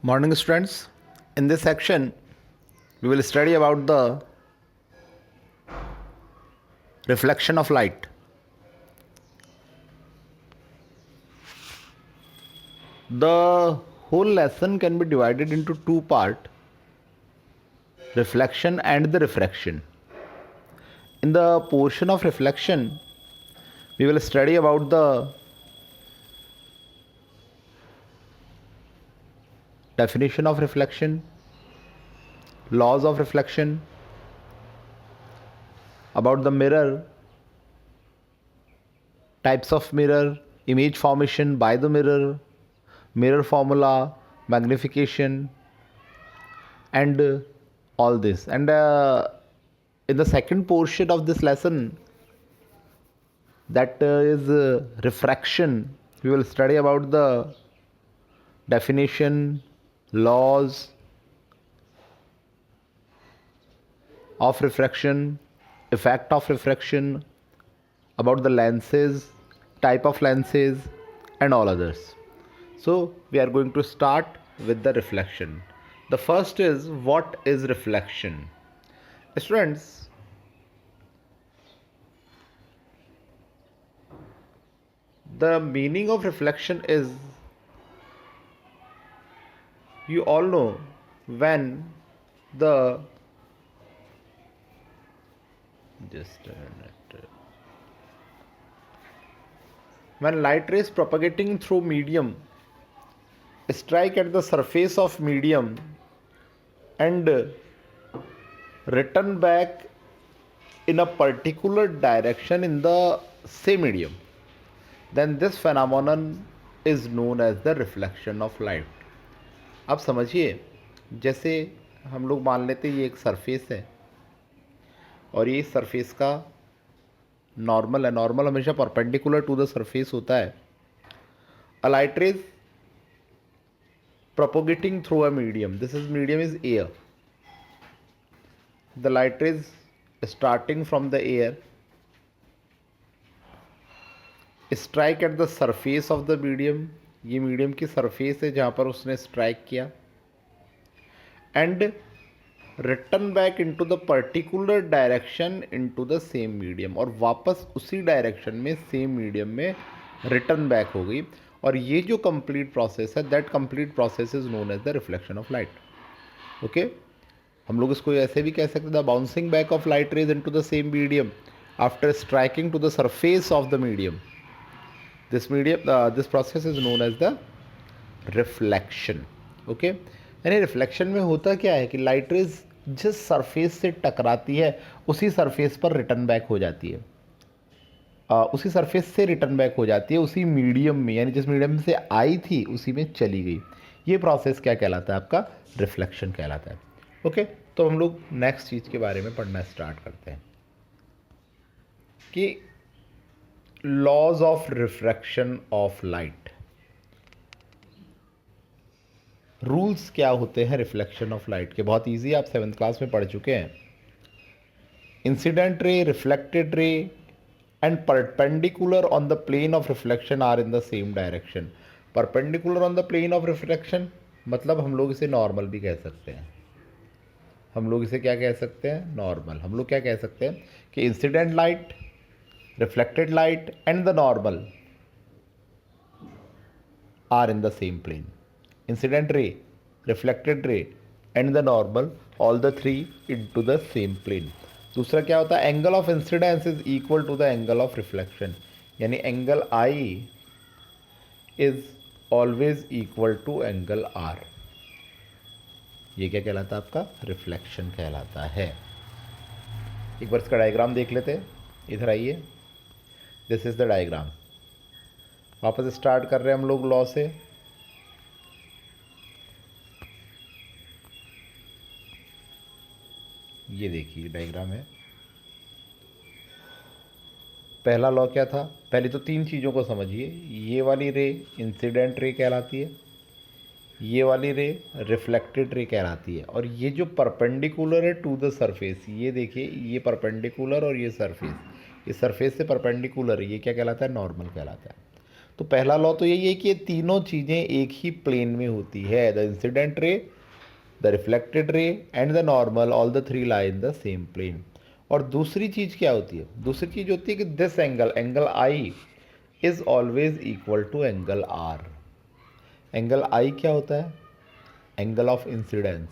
Morning students, in this section we will study about the reflection of light. The whole lesson can be divided into two parts, reflection and the refraction. In the portion of reflection, we will study about the definition of reflection, laws of reflection, about the mirror, types of mirror, image formation by the mirror, mirror formula, magnification, and all this. And in the second portion of this lesson, that is refraction, we will study about the definition, laws of refraction, effect of refraction, about the lenses, type of lenses, and all others. So we are going to start with the reflection. The first is, what is reflection? Students, the meaning of reflection is, you all know, when the just a minute. When light rays propagating through medium strike at the surface of medium and return back in a particular direction in the same medium, then this phenomenon is known as the reflection of light. अब समझिए, जैसे हम लोग मान लेते ये एक surface है और ये सरफेस का नॉर्मल है. नॉर्मल हमेशा परपेंडिकुलर टू द सरफेस होता है. A light rays propagating through a medium, this is medium is air. The light rays starting from the air strike at the surface of the medium, ये medium की surface है जहाँ पर उसने strike किया, and return back into the particular direction into the same medium, और वापस उसी डायरेक्शन में सेम मीडियम में रिटर्न बैक हो गई. और ये जो कंप्लीट प्रोसेस है, that complete process is known as the reflection of light. Okay, हम लोग इसको ऐसे भी कह सकते हैं, the bouncing back of light rays into the same medium after striking to the surface of the medium. This process is known as the reflection. Okay, यानी reflection में होता क्या है कि लाइट रेज जिस सरफेस से टकराती है उसी सरफेस पर रिटर्न बैक हो जाती है, उसी सरफेस से रिटर्न बैक हो जाती है उसी मीडियम में, यानी जिस मीडियम से आई थी उसी में चली गई. ये प्रोसेस क्या कहलाता है? आपका रिफ्लेक्शन कहलाता है. ओके, तो हम लोग नेक्स्ट चीज़ के बारे में पढ़ना स्टार्ट करते हैं कि laws of refraction of light. Rules क्या होते हैं रिफ्लेक्शन ऑफ लाइट के? बहुत ईजी, आप 7th क्लास में पढ़ चुके हैं. इंसिडेंट रे, रिफ्लेक्टेड रे and perpendicular on the plane of reflection are in the same direction. Perpendicular on the plane of reflection मतलब हम लोग इसे नॉर्मल भी कह सकते हैं. हम लोग इसे क्या कह सकते हैं? नॉर्मल. हम लोग क्या कह सकते हैं कि incident light, reflected light and the normal are in the same plane. Incident ray, reflected ray and the normal, all the three into the same plane. दूसरा क्या होता है? Angle of incidence is equal to the angle of reflection, यानी angle I is always equal to angle R. ये क्या कहलाता है? आपका रिफ्लेक्शन कहलाता है. एक बार इसका डायग्राम देख लेते हैं. इधर आइए, दिस इज द डायग्राम. वापस स्टार्ट कर रहे हैं हम लोग लॉ से. ये देखिए डायग्राम है. पहला लॉ क्या था? पहले तो तीन चीज़ों को समझिए. ये वाली रे इंसिडेंट रे कहलाती है, ये वाली रे रिफ्लेक्टेड रे कहलाती है, और ये जो परपेंडिकुलर है टू द सरफेस, ये देखिए, ये परपेंडिकुलर और ये सरफेस से परपेंडिकुलर, ये क्या कहलाता है? नॉर्मल कहलाता है. तो पहला लॉ तो यही है कि ये तीनों चीज़ें एक ही प्लेन में होती है, the incident ray, the reflected ray and the normal, all the three lie in the same plane. और दूसरी चीज़ क्या होती है? दूसरी चीज़ होती है कि this angle I is always equal to angle R. Angle I क्या होता है? Angle of incidence.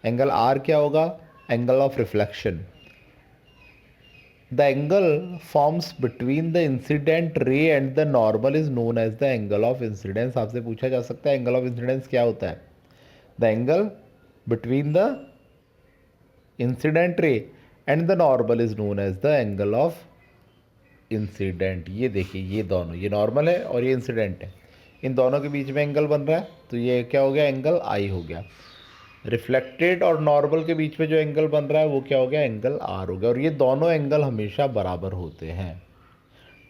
Angle R क्या होगा? Angle of reflection. The angle forms between the incident ray and the normal is known as the angle of incidence. आपसे पूछा जा सकता है एंगल ऑफ इंसिडेंस क्या होता है? The angle between the incident ray and the normal is known as the angle of incident. ये देखिए, ये दोनों, ये नॉर्मल है और ये इंसिडेंट है, इन दोनों के बीच में एंगल बन रहा है, तो ये क्या हो गया? एंगल आई हो गया। रिफ्लेक्टेड और नॉर्मल के बीच में जो एंगल बन रहा है वो क्या हो गया? एंगल आर हो गया। और ये दोनों एंगल हमेशा बराबर होते हैं।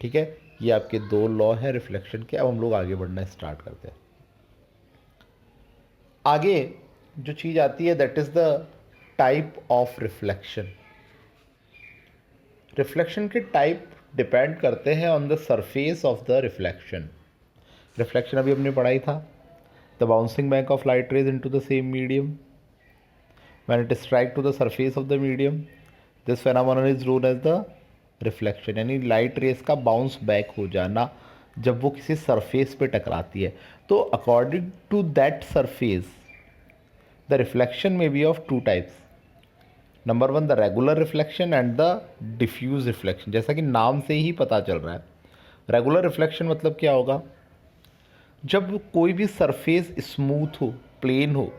ठीक है, ये आपके दो लॉ हैं रिफ्लेक्शन के। अब हम लोग आगे बढ़ना स्टार्ट करते हैं। आगे जो चीज़ आती है that is the type of reflection. Reflection के टाइप डिपेंड करते हैं on the surface of the reflection. Reflection अभी हमने पढ़ा ही था, the bouncing back of light rays into the same medium when it strike to the surface of the medium, this phenomenon is known as the reflection। यानी light rays का bounce back हो जाना जब वो किसी सरफेस पे टकराती है। तो according to that surface the reflection में be of two types. Number one, the regular reflection and the diffuse reflection. जैसा कि नाम से ही पता चल रहा है, रेगुलर रिफ्लेक्शन मतलब क्या होगा? जब कोई भी सरफेस स्मूथ हो, प्लेन हो,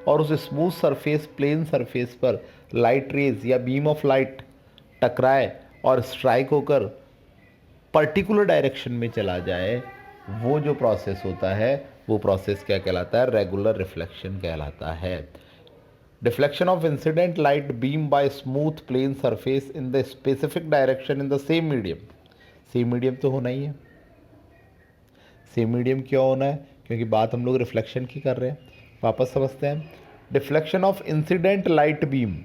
और उस स्मूथ सरफेस, प्लेन सरफेस पर लाइट रेज या बीम ऑफ लाइट टकराए और स्ट्राइक होकर पर्टिकुलर डायरेक्शन में चला जाए, वो जो प्रोसेस होता है वो प्रोसेस क्या कहलाता है? रेगुलर रिफ्लेक्शन कहलाता है। Deflection of incident light beam by smooth plane surface in the specific direction in the same medium. Same medium तो होना ही है। सेम मीडियम क्यों होना है? क्योंकि बात हम लोग रिफ्लेक्शन की कर रहे हैं। वापस समझते हैं। Deflection of incident light beam,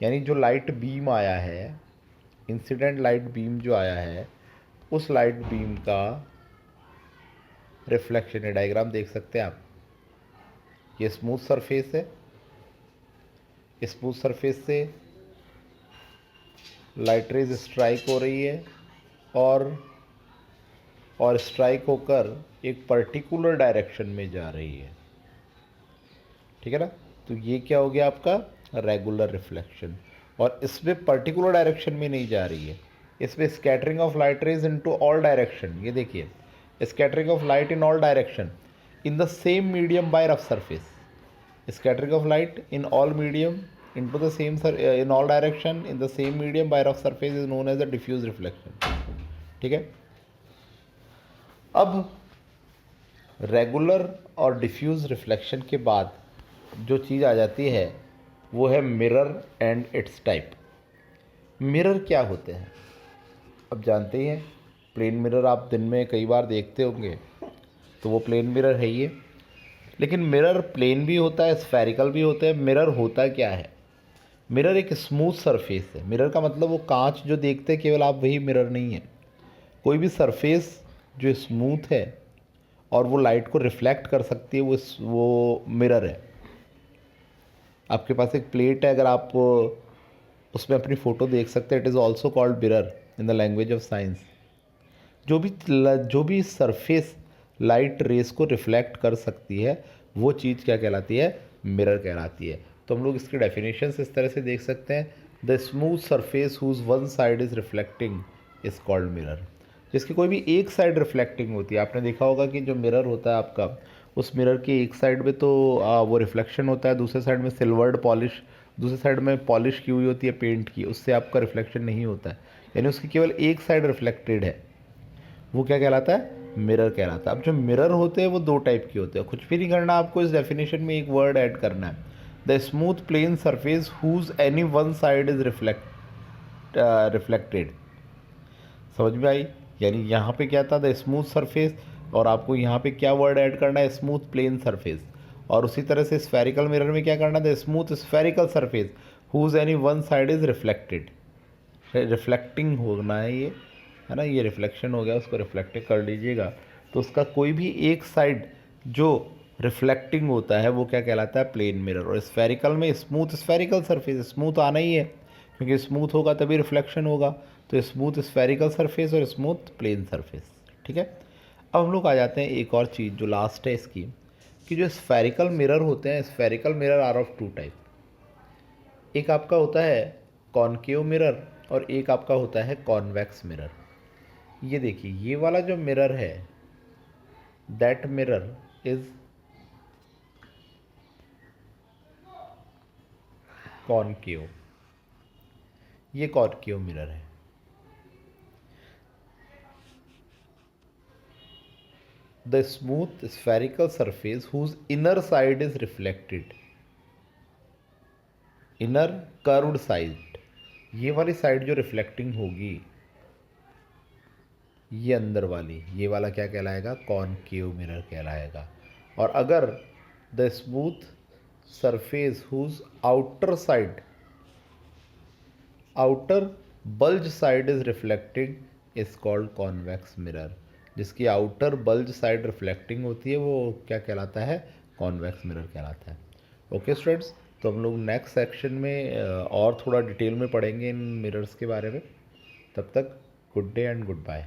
यानी जो लाइट बीम आया है, इंसिडेंट लाइट बीम जो आया है, उस लाइट बीम का रिफ्लेक्शन। ये डायग्राम देख सकते हैं आप, ये स्मूथ सरफेस है, स्मूथ सरफेस से लाइट रेज स्ट्राइक हो रही है और स्ट्राइक होकर एक पर्टिकुलर डायरेक्शन में जा रही है। ठीक है ना? तो ये क्या हो गया आपका? Regular reflection. और इसमें पर्टिकुलर डायरेक्शन में नहीं जा रही है, इसमें scattering of light rays into all direction. ये देखिए, scattering of light in all direction in the same medium by rough surface. Scattering of light in all medium into the same in all direction in the same medium by rough surface is known as the diffuse reflection. ठीक है, अब regular और diffuse reflection के बाद जो चीज़ आ जाती है वो है mirror and it's type. Mirror क्या होते हैं? अब जानते ही हैं, प्लेन मिरर आप दिन में कई बार देखते होंगे, तो वो प्लेन मिरर है ये। लेकिन मिरर प्लेन भी होता है, स्फेरिकल भी होता है। मिरर होता क्या है? मिरर एक स्मूथ सरफेस है। मिरर का मतलब वो कांच जो देखते हैं केवल आप, वही मिरर नहीं है। कोई भी सरफेस जो स्मूथ है और वो लाइट को रिफ्लेक्ट कर सकती है, वो मिरर है। आपके पास एक प्लेट है, अगर आप उसमें अपनी फ़ोटो देख सकते हैं, it is also called mirror in the language of science. जो भी सरफेस लाइट रेस को रिफ्लेक्ट कर सकती है, वो चीज़ क्या कहलाती है? मिरर कहलाती है। तो हम लोग इसकी डेफिनेशंस इस तरह से देख सकते हैं, the smooth surface whose one side is reflecting is called mirror. जिसकी कोई भी एक साइड रिफ्लेक्टिंग होती है। आपने देखा होगा कि जो मिरर होता है आपका, उस मिरर की एक साइड में तो वो रिफ्लेक्शन होता है, दूसरे साइड में सिल्वर्ड पॉलिश, दूसरे साइड में पॉलिश की हुई होती है पेंट की, उससे आपका रिफ्लेक्शन नहीं होता है, यानी उसकी केवल एक साइड रिफ्लेक्टेड है। वो क्या कहलाता है? मिरर कहलाता है। अब जो मिरर होते हैं वो दो टाइप के होते हैं। कुछ भी नहीं करना आपको, इस डेफिनेशन में एक वर्ड ऐड करना है, the smooth plane surface whose any one side is reflected. समझ में आई? यानी यहाँ पे क्या था? द स्मूथ सरफेस, और आपको यहाँ पे क्या वर्ड ऐड करना है? Smooth plane surface. और उसी तरह से स्फेरिकल मिरर में क्या करना है? The smooth spherical surface whose any one side is reflected. Reflecting होना है ये, है ना, ये रिफ्लेक्शन हो गया, उसको रिफ्लेक्टिव कर लीजिएगा, तो उसका कोई भी एक साइड जो रिफ्लेक्टिंग होता है वो क्या कहलाता है, प्लेन मिरर। और स्फेरिकल में स्मूथ स्फेरिकल सरफेस, स्मूथ आना ही है क्योंकि स्मूथ होगा तभी रिफ्लेक्शन होगा, तो स्मूथ स्फेरिकल सरफेस और स्मूथ प्लेन सरफेस। ठीक है, अब हम लोग आ जाते हैं एक और चीज़ जो लास्ट है इसकी, कि जो स्फेरिकल मिरर होते हैं, spherical mirror are of two type. एक आपका होता है कॉनकेव मिरर और एक आपका होता है कॉन्वेक्स मिरर। ये देखिए, ये वाला जो मिरर है, दैट मिरर इज कॉनकेव, ये कॉनकेव मिरर है। The smooth spherical surface whose inner side is reflected, inner curved side, ये वाली साइड जो रिफ्लेक्टिंग होगी, ये अंदर वाली, ये वाला क्या कहलाएगा, कॉनकेव मिरर कहलाएगा। और अगर the smooth surface whose outer side, outer bulge side is reflecting is called convex mirror. जिसकी आउटर बल्ज साइड रिफ्लेक्टिंग होती है वो क्या कहलाता है, कॉन्वेक्स मिरर कहलाता है। ओके स्टूडेंट्स, तो हम लोग नेक्स्ट सेक्शन में और थोड़ा डिटेल में पढ़ेंगे इन मिरर्स के बारे में। तब तक good day and good bye.